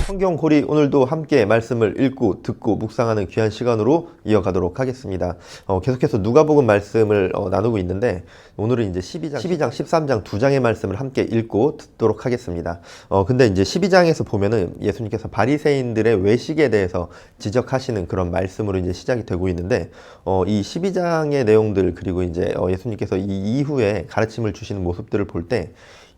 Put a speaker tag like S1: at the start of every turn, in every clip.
S1: 성경고리 오늘도 함께 말씀을 읽고 듣고 묵상하는 귀한 시간으로 이어가도록 하겠습니다. 계속해서 누가복음 말씀을 나누고 있는데 오늘은 이제 12장, 13장 두 장의 말씀을 함께 읽고 듣도록 하겠습니다. 근데 이제 12장에서 보면은 예수님께서 바리새인들의 외식에 대해서 지적하시는 그런 말씀으로 이제 시작이 되고 있는데 이 12장의 내용들 그리고 이제 예수님께서 이 이후에 가르침을 주시는 모습들을 볼 때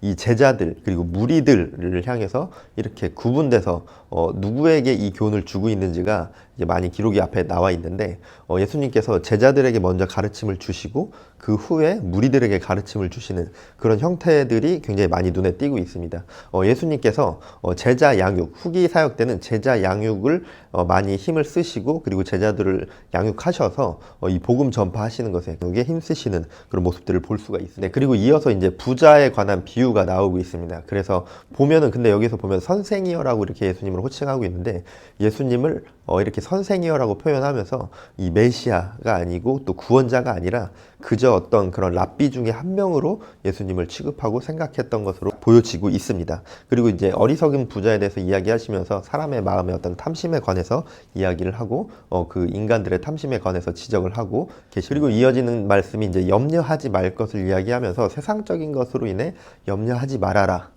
S1: 이 제자들 그리고 무리들을 향해서 이렇게 구분돼서 누구에게 이 교훈을 주고 있는지가 이제 많이 기록이 앞에 나와 있는데 예수님께서 제자들에게 먼저 가르침을 주시고 그 후에 무리들에게 가르침을 주시는 그런 형태들이 굉장히 많이 눈에 띄고 있습니다. 예수님께서 제자 양육, 후기 사역 때는 제자 양육을 많이 힘을 쓰시고 그리고 제자들을 양육하셔서 이 복음 전파하시는 것에 여기에 힘쓰시는 그런 모습들을 볼 수가 있습니다. 네, 그리고 이어서 이제 부자에 관한 비유가 나오고 있습니다. 그래서 보면은 근데 여기서 보면 선생이여라고 이렇게 예수님을 호칭하고 있는데 예수님을 이렇게 선생이여라고 표현하면서 이 메시아가 아니고 또 구원자가 아니라 그저 어떤 그런 랍비 중에 한 명으로 예수님을 취급하고 생각했던 것으로 보여지고 있습니다. 그리고 이제 어리석은 부자에 대해서 이야기하시면서 사람의 마음의 어떤 탐심에 관해서 이야기를 하고 그 인간들의 탐심에 관해서 지적을 하고 계시고 그리고 이어지는 말씀이 이제 염려하지 말 것을 이야기하면서 세상적인 것으로 인해 염려하지 말아라.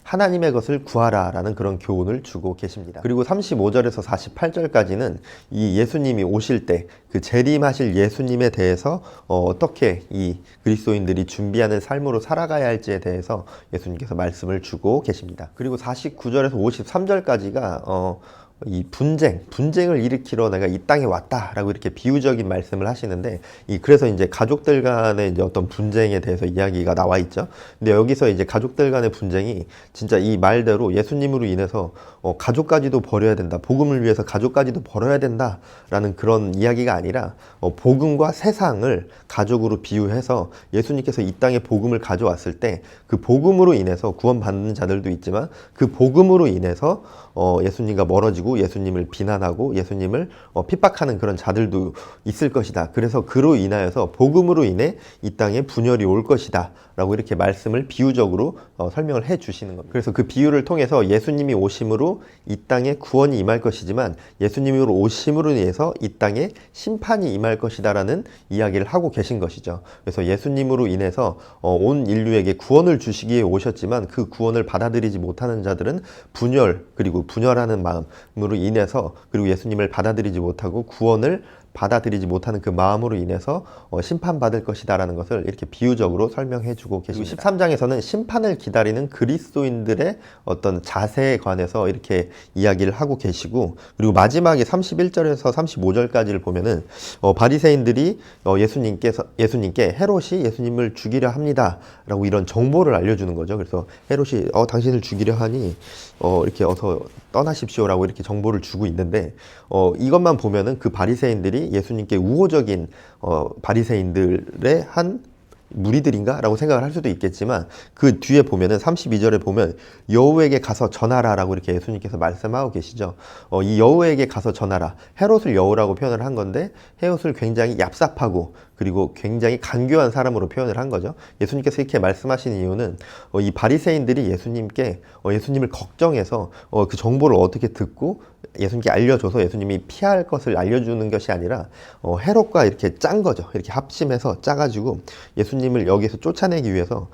S1: 하나님의 것을 구하라 라는 그런 교훈을 주고 계십니다. 그리고 35절에서 48절까지는 이 예수님이 오실 때 그 재림하실 예수님에 대해서 어떻게 이 그리스도인들이 준비하는 삶으로 살아가야 할지에 대해서 예수님께서 말씀을 주고 계십니다. 그리고 49절에서 53절까지가 이 분쟁을 일으키러 내가 이 땅에 왔다라고 이렇게 비유적인 말씀을 하시는데 그래서 이제 가족들 간의 이제 어떤 분쟁에 대해서 이야기가 나와 있죠. 근데 여기서 이제 가족들 간의 분쟁이 진짜 이 말대로 예수님으로 인해서 가족까지도 버려야 된다. 복음을 위해서 가족까지도 버려야 된다라는 그런 이야기가 아니라 복음과 세상을 가족으로 비유해서 예수님께서 이 땅에 복음을 가져왔을 때 그 복음으로 인해서 구원받는 자들도 있지만 그 복음으로 인해서 예수님과 멀어지고 예수님을 비난하고 예수님을 핍박하는 그런 자들도 있을 것이다. 그래서 그로 인하여서 복음으로 인해 이 땅에 분열이 올 것이다 라고 이렇게 말씀을 비유적으로 설명을 해 주시는 겁니다. 그래서 그 비유를 통해서 예수님이 오심으로 이 땅에 구원이 임할 것이지만 예수님으로 오심으로 인해서 이 땅에 심판이 임할 것이다 라는 이야기를 하고 계신 것이죠. 그래서 예수님으로 인해서 온 인류에게 구원을 주시기에 오셨지만 그 구원을 받아들이지 못하는 자들은 분열 그리고 분열하는 마음으로 인해서 그리고 예수님을 받아들이지 못하고 구원을 받아들이지 못하는 그 마음으로 인해서 심판받을 것이다 라는 것을 이렇게 비유적으로 설명해 주고 계십니다. 13장에서는 심판을 기다리는 그리스도인들의 어떤 자세에 관해서 이렇게 이야기를 하고 계시고 그리고 마지막에 31절에서 35절까지를 보면은 바리새인들이 예수님께 헤롯이 예수님을 죽이려 합니다 라고 이런 정보를 알려주는 거죠. 그래서 헤롯이 당신을 죽이려 하니 이렇게 어서 떠나십시오 라고 이렇게 정보를 주고 있는데 이것만 보면은 그 바리새인들이 예수님께 우호적인 바리새인들의 한 무리들인가? 라고 생각을 할 수도 있겠지만 그 뒤에 보면은 32절에 보면 여우에게 가서 전하라 라고 이렇게 예수님께서 말씀하고 계시죠. 이 여우에게 가서 전하라. 헤롯을 여우라고 표현을 한 건데 헤롯을 굉장히 얍삽하고 그리고 굉장히 간교한 사람으로 표현을 한 거죠. 예수님께서 이렇게 말씀하시는 이유는 이 바리새인들이 예수님을 걱정해서 그 정보를 어떻게 듣고 예수님께 알려줘서 예수님이 피할 것을 알려주는 것이 아니라 헤롯과 이렇게 짠 거죠. 이렇게 합심해서 짜가지고 예수님을 여기서 쫓아내기 위해서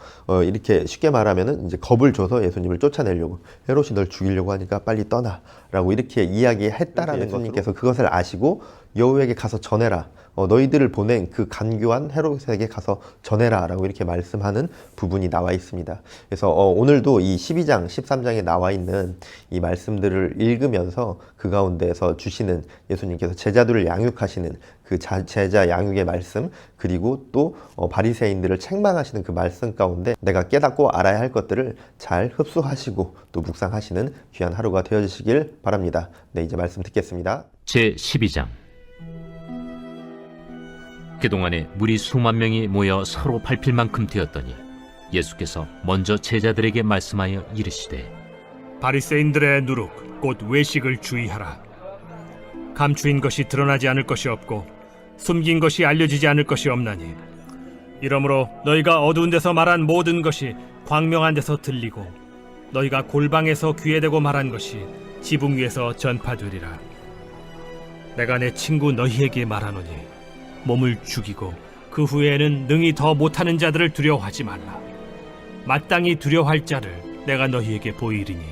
S1: 이렇게 쉽게 말하면은 이제 겁을 줘서 예수님을 쫓아내려고 헤롯이 널 죽이려고 하니까 빨리 떠나라고 이렇게 이야기했다라는 예수님께서 그것을 아시고 여우에게 가서 전해라. 너희들을 보낸 그 간교한 헤롯에게 가서 전해라 라고 이렇게 말씀하는 부분이 나와 있습니다. 그래서 오늘도 이 12장, 13장에 나와 있는 이 말씀들을 읽으면서 그 가운데서 주시는 예수님께서 제자들을 양육하시는 그 제자 양육의 말씀 그리고 또 바리새인들을 책망하시는 그 말씀 가운데 내가 깨닫고 알아야 할 것들을 잘 흡수하시고 또 묵상하시는 귀한 하루가 되어주시길 바랍니다. 네, 이제 말씀 듣겠습니다.
S2: 제12장 그동안에 무리 수만 명이 모여 서로 밟힐 만큼 되었더니 예수께서 먼저 제자들에게 말씀하여 이르시되
S3: 바리새인들의 누룩 곧 외식을 주의하라. 감추인 것이 드러나지 않을 것이 없고 숨긴 것이 알려지지 않을 것이 없나니 이러므로 너희가 어두운 데서 말한 모든 것이 광명한 데서 들리고 너희가 골방에서 귀에 대고 말한 것이 지붕 위에서 전파되리라. 내가 내 친구 너희에게 말하노니 몸을 죽이고 그 후에는 능히 더 못하는 자들을 두려워하지 말라. 마땅히 두려워할 자를 내가 너희에게 보이리니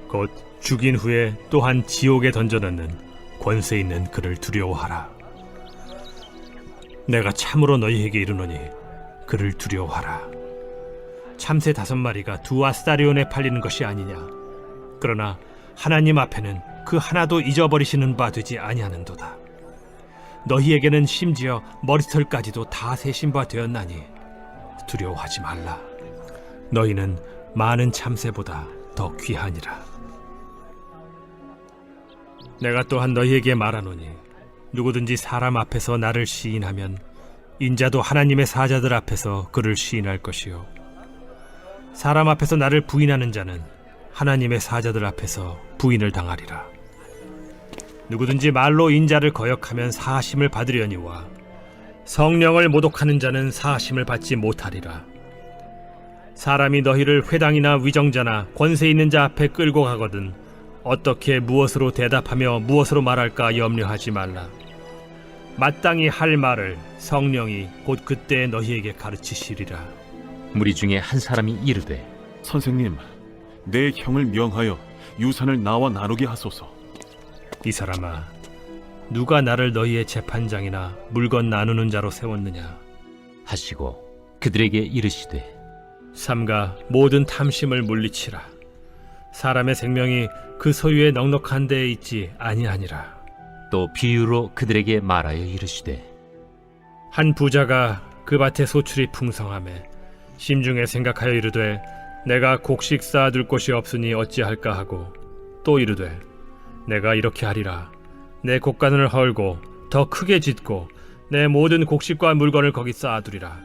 S3: 곧 죽인 후에 또한 지옥에 던져넣는 권세 있는 그를 두려워하라. 내가 참으로 너희에게 이르노니 그를 두려워하라. 참새 5마리가 2아스타리온에 팔리는 것이 아니냐. 그러나 하나님 앞에는 그 하나도 잊어버리시는 바 되지 아니하는도다. 너희에게는 심지어 머리털까지도 다 세신 바 되었나니 두려워하지 말라. 너희는 많은 참새보다 더 귀하니라. 내가 또한 너희에게 말하노니 누구든지 사람 앞에서 나를 시인하면 인자도 하나님의 사자들 앞에서 그를 시인할 것이요 사람 앞에서 나를 부인하는 자는 하나님의 사자들 앞에서 부인을 당하리라. 누구든지 말로 인자를 거역하면 사하심을 받으려니와 성령을 모독하는 자는 사하심을 받지 못하리라. 사람이 너희를 회당이나 위정자나 권세 있는 자 앞에 끌고 가거든 어떻게 무엇으로 대답하며 무엇으로 말할까 염려하지 말라. 마땅히 할 말을 성령이 곧 그때 너희에게 가르치시리라.
S2: 무리 중에 한 사람이 이르되
S4: 선생님, 내 형을 명하여 유산을 나와 나누게 하소서.
S3: 이 사람아, 누가 나를 너희의 재판장이나 물건 나누는 자로 세웠느냐.
S2: 하시고 그들에게 이르시되
S3: 삼가 모든 탐심을 물리치라. 사람의 생명이 그 소유의 넉넉한 데에 있지 아니하니라.
S2: 또 비유로 그들에게 말하여 이르시되
S3: 한 부자가 그 밭에 소출이 풍성하매 심중에 생각하여 이르되 내가 곡식 쌓아둘 곳이 없으니 어찌할까 하고 또 이르되 내가 이렇게 하리라. 내 곡간을 헐고 더 크게 짓고 내 모든 곡식과 물건을 거기 쌓아두리라.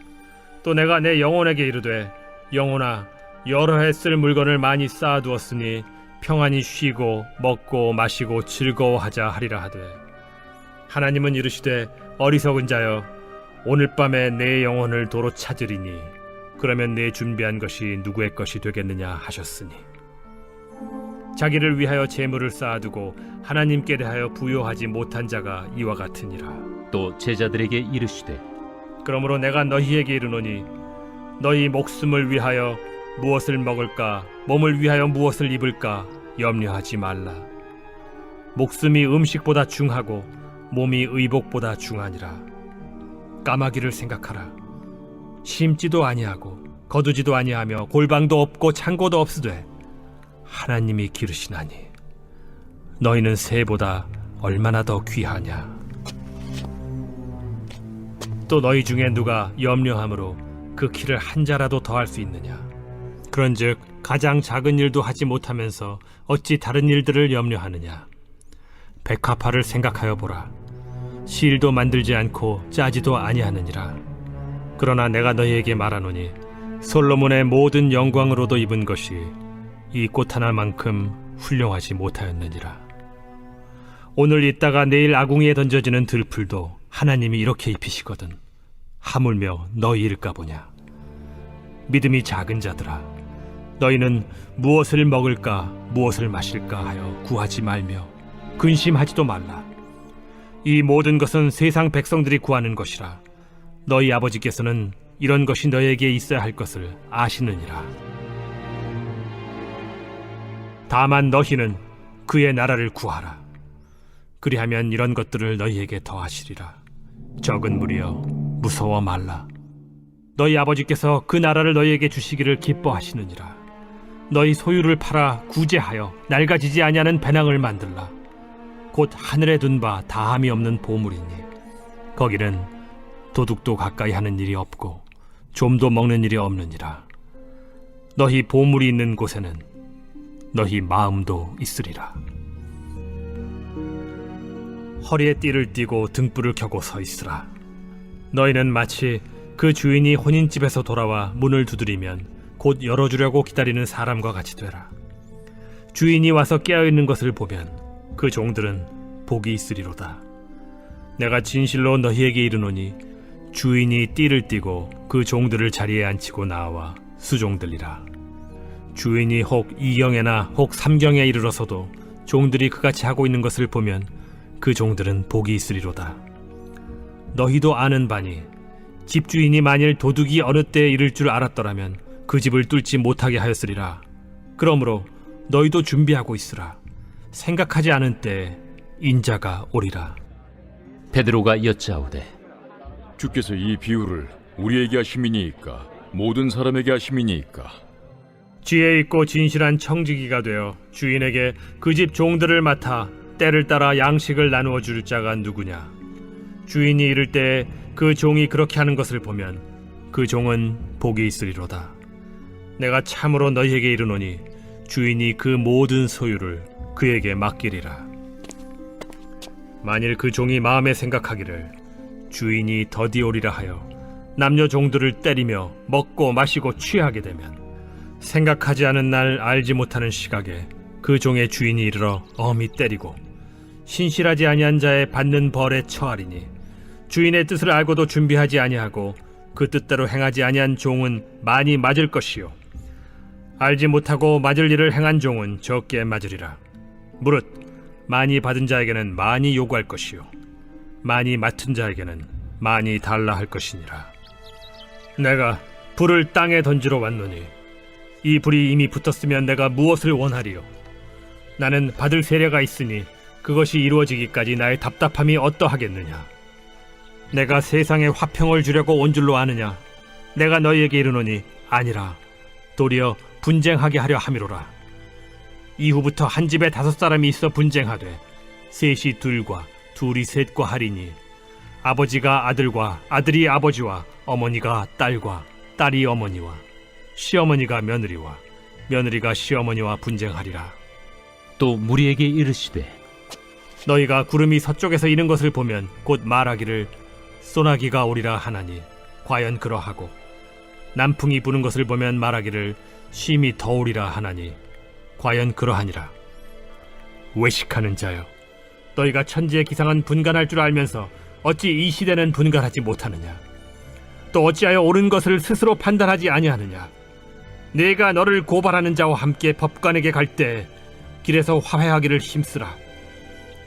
S3: 또 내가 내 영혼에게 이르되 영혼아, 여러 해 쓸 물건을 많이 쌓아두었으니 평안히 쉬고 먹고 마시고 즐거워하자 하리라 하되 하나님은 이르시되 어리석은 자여, 오늘 밤에 내 영혼을 도로 찾으리니 그러면 내 준비한 것이 누구의 것이 되겠느냐 하셨으니 자기를 위하여 재물을 쌓아두고 하나님께 대하여 부요하지 못한 자가 이와 같으니라.
S2: 또 제자들에게 이르시되
S3: 그러므로 내가 너희에게 이르노니 너희 목숨을 위하여 무엇을 먹을까, 몸을 위하여 무엇을 입을까 염려하지 말라. 목숨이 음식보다 중하고 몸이 의복보다 중하니라. 까마귀를 생각하라. 심지도 아니하고 거두지도 아니하며 골방도 없고 창고도 없으되 하나님이 기르시나니 너희는 새보다 얼마나 더 귀하냐. 또 너희 중에 누가 염려함으로 그 키를 한 자라도 더할 수 있느냐. 그런즉 가장 작은 일도 하지 못하면서 어찌 다른 일들을 염려하느냐. 백합화를 생각하여 보라. 실도 만들지 않고 짜지도 아니하느니라. 그러나 내가 너희에게 말하노니 솔로몬의 모든 영광으로도 입은 것이 이 꽃 하나만큼 훌륭하지 못하였느니라. 오늘 있다가 내일 아궁이에 던져지는 들풀도 하나님이 이렇게 입히시거든 하물며 너희일까 보냐. 믿음이 작은 자들아, 너희는 무엇을 먹을까 무엇을 마실까 하여 구하지 말며 근심하지도 말라. 이 모든 것은 세상 백성들이 구하는 것이라. 너희 아버지께서는 이런 것이 너희에게 있어야 할 것을 아시느니라. 다만 너희는 그의 나라를 구하라. 그리하면 이런 것들을 너희에게 더하시리라. 적은 무리여, 무서워 말라. 너희 아버지께서 그 나라를 너희에게 주시기를 기뻐하시느니라. 너희 소유를 팔아 구제하여 낡아지지 아니하는 배낭을 만들라. 곧 하늘에 둔 바 다함이 없는 보물이니 거기는 도둑도 가까이 하는 일이 없고 좀도 먹는 일이 없느니라. 너희 보물이 있는 곳에는 너희 마음도 있으리라. 허리에 띠를 띠고 등불을 켜고 서 있으라. 너희는 마치 그 주인이 혼인집에서 돌아와 문을 두드리면 곧 열어주려고 기다리는 사람과 같이 되라. 주인이 와서 깨어있는 것을 보면 그 종들은 복이 있으리로다. 내가 진실로 너희에게 이르노니 주인이 띠를 띠고 그 종들을 자리에 앉히고 나와 수종들이라. 주인이 혹 2경에나 혹 3경에 이르러서도 종들이 그같이 하고 있는 것을 보면 그 종들은 복이 있으리로다. 너희도 아는 바니 집주인이 만일 도둑이 어느 때에 이를 줄 알았더라면 그 집을 뚫지 못하게 하였으리라. 그러므로 너희도 준비하고 있으라. 생각하지 않은 때에 인자가 오리라.
S2: 베드로가 여짜오되
S5: 주께서 이 비유를 우리에게 하심이니이까 모든 사람에게 하심이니이까?
S3: 지혜 있고 진실한 청지기가 되어 주인에게 그 집 종들을 맡아 때를 따라 양식을 나누어 줄 자가 누구냐? 주인이 이를 때에 그 종이 그렇게 하는 것을 보면 그 종은 복이 있으리로다. 내가 참으로 너희에게 이르노니 주인이 그 모든 소유를 그에게 맡기리라. 만일 그 종이 마음에 생각하기를 주인이 더디 오리라 하여 남녀 종들을 때리며 먹고 마시고 취하게 되면 생각하지 않은 날 알지 못하는 시각에 그 종의 주인이 이르러 엄히 때리고 신실하지 아니한 자의 받는 벌에 처하리니 주인의 뜻을 알고도 준비하지 아니하고 그 뜻대로 행하지 아니한 종은 많이 맞을 것이요 알지 못하고 맞을 일을 행한 종은 적게 맞으리라. 무릇 많이 받은 자에게는 많이 요구할 것이요 많이 맡은 자에게는 많이 달라 할 것이니라. 내가 불을 땅에 던지러 왔노니 이 불이 이미 붙었으면 내가 무엇을 원하리요? 나는 받을 세례가 있으니 그것이 이루어지기까지 나의 답답함이 어떠하겠느냐? 내가 세상에 화평을 주려고 온 줄로 아느냐? 내가 너희에게 이르노니 아니라 도리어 분쟁하게 하려 함이로라. 이후부터 한 집에 5사람이 있어 분쟁하되 셋이 둘과 둘이 셋과 하리니 아버지가 아들과 아들이 아버지와 어머니가 딸과 딸이 어머니와 시어머니가 며느리와 며느리가 시어머니와 분쟁하리라.
S2: 또 무리에게 이르시되
S3: 너희가 구름이 서쪽에서 이는 것을 보면 곧 말하기를 소나기가 오리라 하나니 과연 그러하고 남풍이 부는 것을 보면 말하기를 심히 더우리라 하나니 과연 그러하니라. 외식하는 자여, 너희가 천지의 기상은 분간할 줄 알면서 어찌 이 시대는 분간하지 못하느냐? 또 어찌하여 옳은 것을 스스로 판단하지 아니하느냐? 내가 너를 고발하는 자와 함께 법관에게 갈 때 길에서 화해하기를 힘쓰라.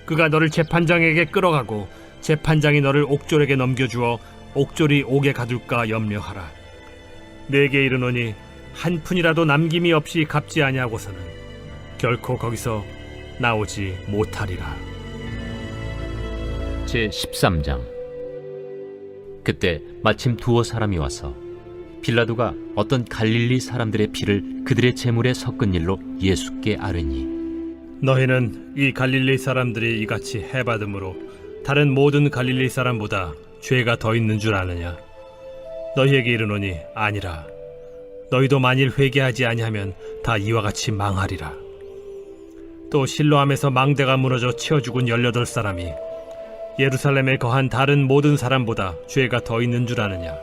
S3: 그가 너를 재판장에게 끌어가고 재판장이 너를 옥졸에게 넘겨주어 옥졸이 옥에 가둘까 염려하라. 내게 이르노니 한 푼이라도 남김이 없이 갚지 아니하고서는 결코 거기서 나오지 못하리라.
S2: 제13장. 그때 마침 두어 사람이 와서 빌라도가 어떤 갈릴리 사람들의 피를 그들의 제물에 섞은 일로 예수께 아뢰니
S3: 너희는 이 갈릴리 사람들이 이같이 해받음으로 다른 모든 갈릴리 사람보다 죄가 더 있는 줄 아느냐? 너희에게 이르노니 아니라. 너희도 만일 회개하지 아니하면 다 이와 같이 망하리라. 또 실로암에서 망대가 무너져 치어 죽은 18사람이 예루살렘에 거한 다른 모든 사람보다 죄가 더 있는 줄 아느냐?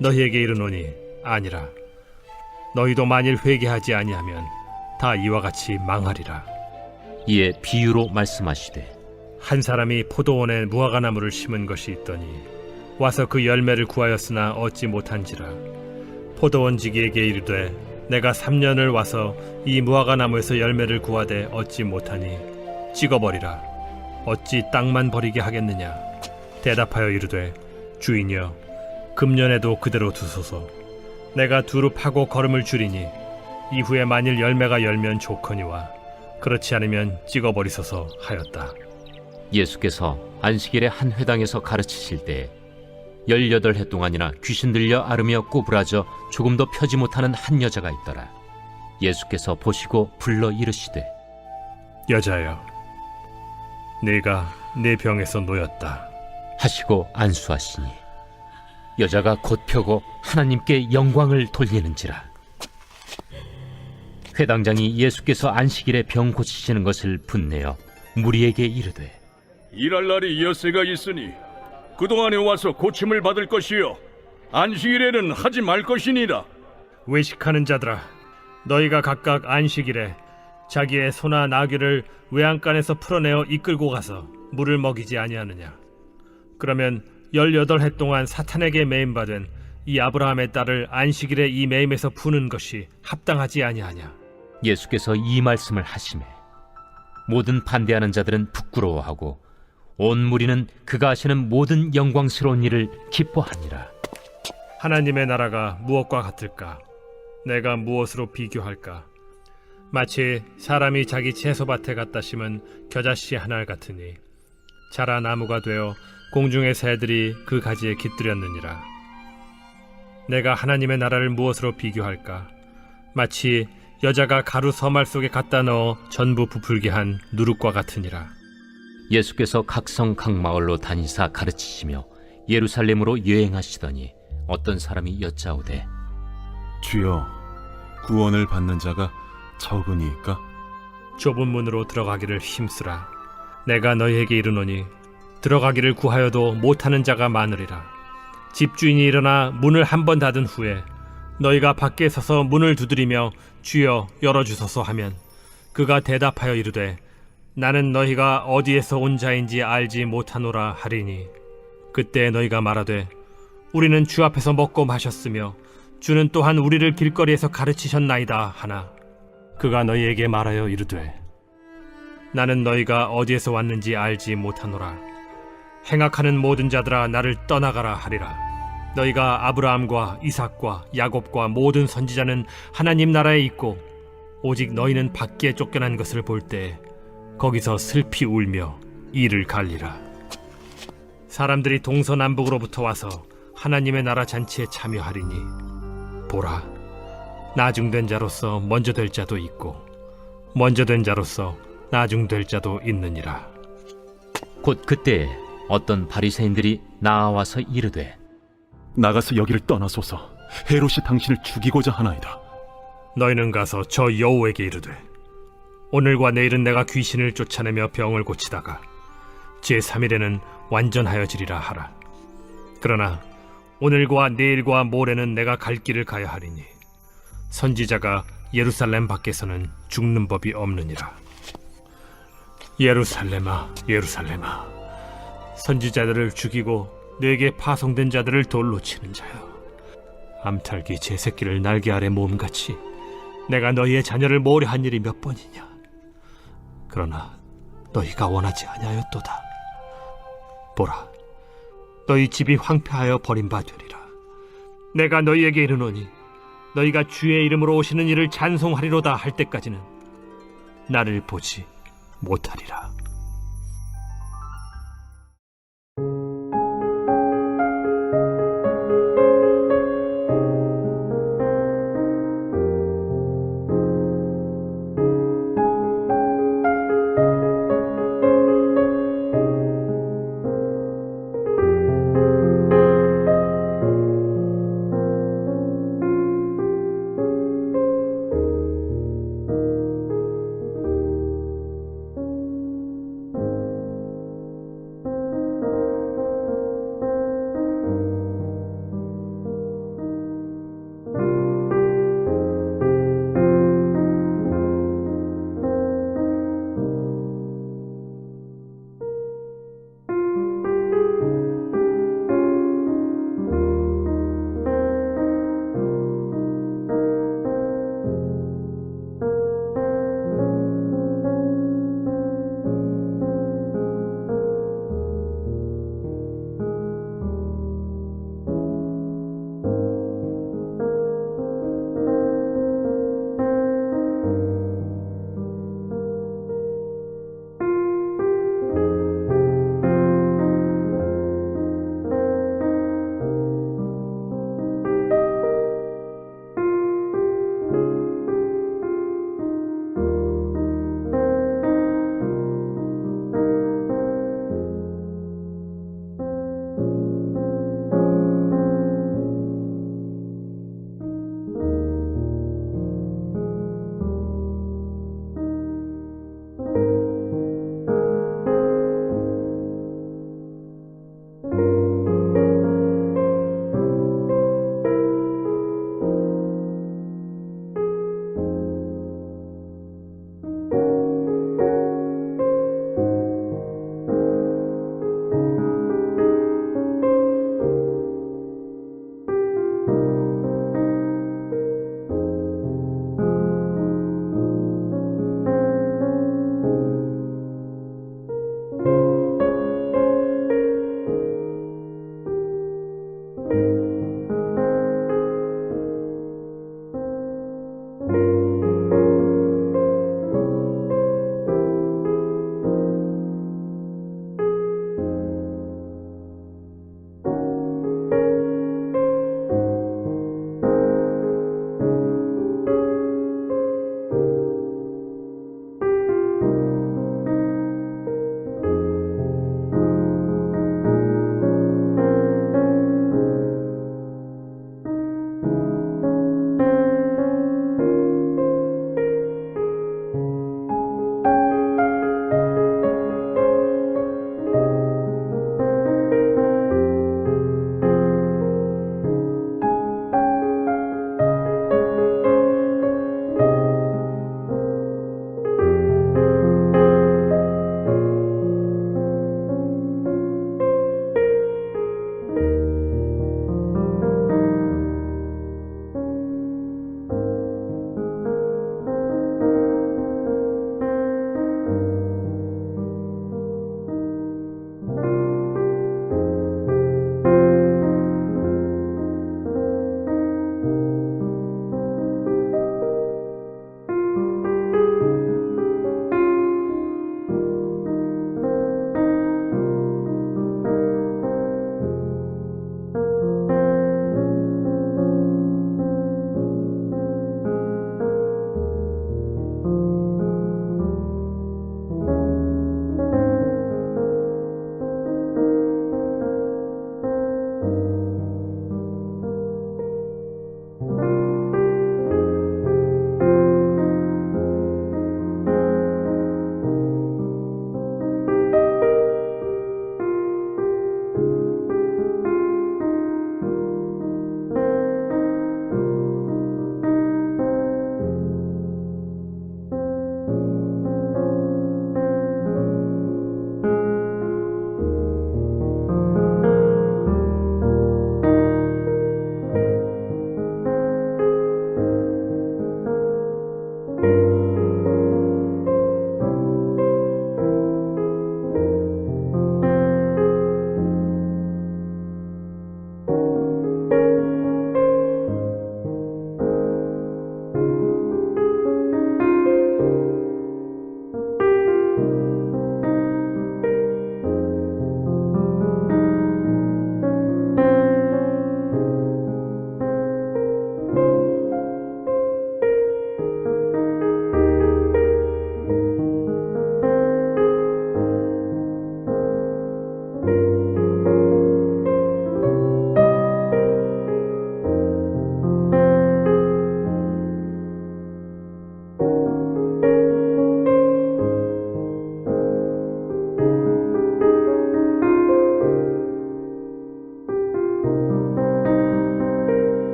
S3: 너희에게 이르노니 아니라. 너희도 만일 회개하지 아니하면 다 이와 같이 망하리라.
S2: 이에 비유로 말씀하시되
S3: 한 사람이 포도원에 무화과나무를 심은 것이 있더니 와서 그 열매를 구하였으나 얻지 못한지라. 포도원 지기에게 이르되 내가 3년을 와서 이 무화과나무에서 열매를 구하되 얻지 못하니 찍어버리라. 어찌 땅만 버리게 하겠느냐? 대답하여 이르되 주인이여 금년에도 그대로 두소서. 내가 두루 파고 거름을 줄이니 이후에 만일 열매가 열면 좋거니와 그렇지 않으면 찍어버리소서 하였다.
S2: 예수께서 안식일에 한 회당에서 가르치실 때에 18해 동안이나 귀신 들려 앓으며 꼬부라져 조금도 펴지 못하는 한 여자가 있더라. 예수께서 보시고 불러 이르시되
S3: 여자여, 네가 내 병에서 놓였다
S2: 하시고 안수하시니 여자가 곧 펴고 하나님께 영광을 돌리는지라. 회당장이 예수께서 안식일에 병 고치시는 것을 분내어 무리에게 이르되
S5: 일할 날이 엿새가 있으니 그동안에 와서 고침을 받을 것이요 안식일에는 하지 말 것이니라.
S3: 외식하는 자들아, 너희가 각각 안식일에 자기의 소나 나귀를 외양간에서 풀어내어 이끌고 가서 물을 먹이지 아니하느냐? 그러면 18해 동안 사탄에게 매임받은 이 아브라함의 딸을 안식일에 이 매임에서 푸는 것이 합당하지 아니하냐?
S2: 예수께서 이 말씀을 하시매 모든 반대하는 자들은 부끄러워하고 온 무리는 그가 하시는 모든 영광스러운 일을 기뻐하니라.
S3: 하나님의 나라가 무엇과 같을까? 내가 무엇으로 비교할까? 마치 사람이 자기 채소밭에 갖다 심은 겨자씨 한 알 같으니 자라 나무가 되어 공중의 새들이 그 가지에 깃들였느니라. 내가 하나님의 나라를 무엇으로 비교할까? 마치 여자가 가루 서말 속에 갖다 넣어 전부 부풀게 한 누룩과 같으니라.
S2: 예수께서 각성 각 마을로 다니사 가르치시며 예루살렘으로 여행하시더니 어떤 사람이 여짜오되
S4: 주여, 구원을 받는 자가 적으니까?
S3: 좁은 문으로 들어가기를 힘쓰라. 내가 너희에게 이르노니 들어가기를 구하여도 못하는 자가 많으리라. 집주인이 일어나 문을 한 번 닫은 후에 너희가 밖에 서서 문을 두드리며 주여 열어주소서 하면 그가 대답하여 이르되 나는 너희가 어디에서 온 자인지 알지 못하노라 하리니 그때 너희가 말하되 우리는 주 앞에서 먹고 마셨으며 주는 또한 우리를 길거리에서 가르치셨나이다 하나 그가 너희에게 말하여 이르되 나는 너희가 어디에서 왔는지 알지 못하노라. 행악하는 모든 자들아 나를 떠나가라 하리라. 너희가 아브라함과 이삭과 야곱과 모든 선지자는 하나님 나라에 있고 오직 너희는 밖에 쫓겨난 것을 볼 때 거기서 슬피 울며 이를 갈리라. 사람들이 동서남북으로부터 와서 하나님의 나라 잔치에 참여하리니 보라, 나중된 자로서 먼저 될 자도 있고 먼저 된 자로서 나중될 자도 있느니라.
S2: 곧 그때에 어떤 바리새인들이 나와서 이르되
S4: 나가서 여기를 떠나소서. 헤롯이 당신을 죽이고자 하나이다.
S3: 너희는 가서 저 여호에게 이르되 오늘과 내일은 내가 귀신을 쫓아내며 병을 고치다가 제3일에는 완전하여지리라 하라. 그러나 오늘과 내일과 모레는 내가 갈 길을 가야 하리니 선지자가 예루살렘 밖에서는 죽는 법이 없느니라. 예루살렘아, 예루살렘아, 선지자들을 죽이고 내게 파송된 자들을 돌로 치는 자여, 암탉이 제 새끼를 날개 아래 모음같이 내가 너희의 자녀를 모려한 일이 몇 번이냐? 그러나 너희가 원하지 아니하였도다. 보라, 너희 집이 황폐하여 버림받으리라. 내가 너희에게 이르노니 너희가 주의 이름으로 오시는 이를 찬송하리로다 할 때까지는 나를 보지 못하리라.